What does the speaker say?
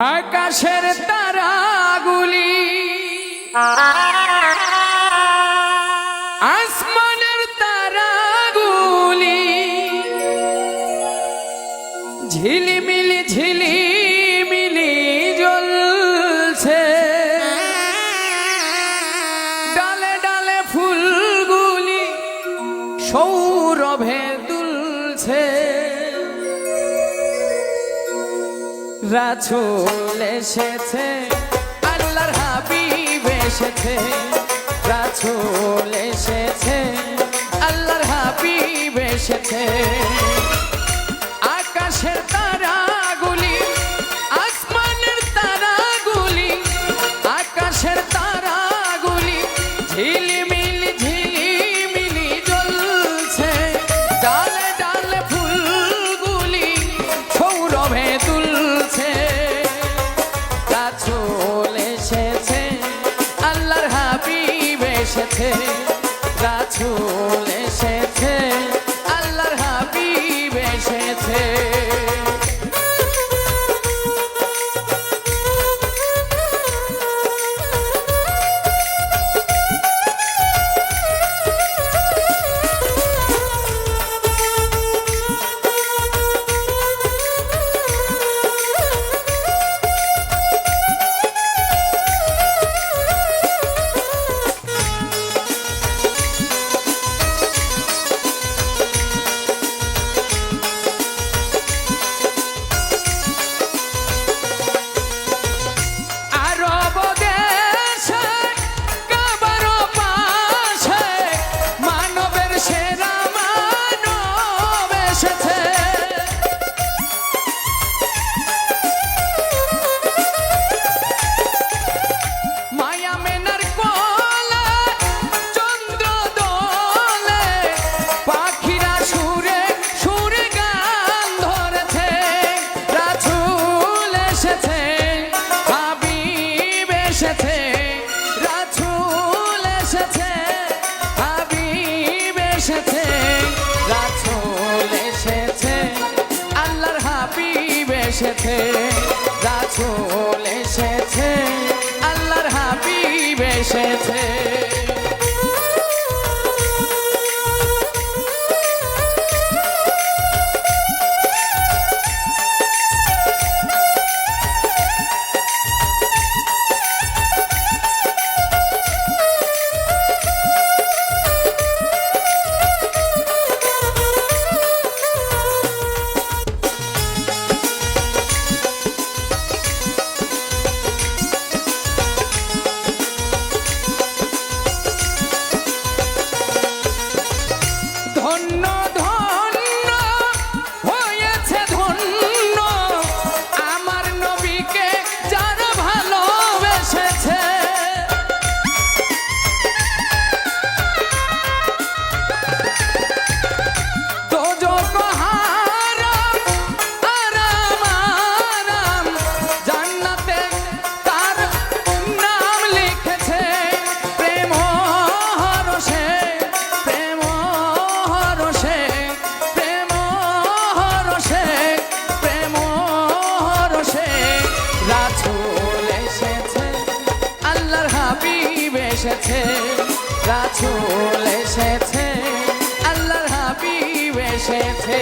আকাশের তারাগুলি আসমানের তারাগুলি ঝিলিমিলি ঝিলিমিলি জ্বলছে, ডালে ডালে ফুলগুলি সৌরভে দুলছে। রাসূল এসেছে, আল্লাহর হাবিব এসেছে। রাসূল এসেছে, আল্লাহর হাবিব এসেছে। আকাশের তারাগুলি আসমানের তারাগুলি, আকাশের তারাগুলি ঝিলিমিলি ঝিলিমিলি জ্বলছে, ডালে ডালে ফুলগুলি সৌরভে দুলছে। রাসূল এসেছে, আল্লাহর হাবিব এসেছে। রাসূল এসেছে, আল্লাহর হাবিব এসেছে। রাসূল এসেছে, হাবিব এসেছে। রাসূল এসেছে, আল্লাহর হাবিব এসেছে। রাসূল এসেছে, আল্লাহর হাবিব এসেছে। ধন্য ধন্য হয়েছে ধন্য আমার নবীকে যারা ভালোবেসেছে। দোজখ হারাম আরাম আরাম, জান্নাতে তার নাম লিখেছে। প্রেম হরষে প্রেম হরষে প্রেম হরষে প্রেম হরষে। রাসূল এসেছে, আল্লাহর হাবিব এসেছে। রাসূল এসেছে, আল্লাহর হাবিব এসেছে।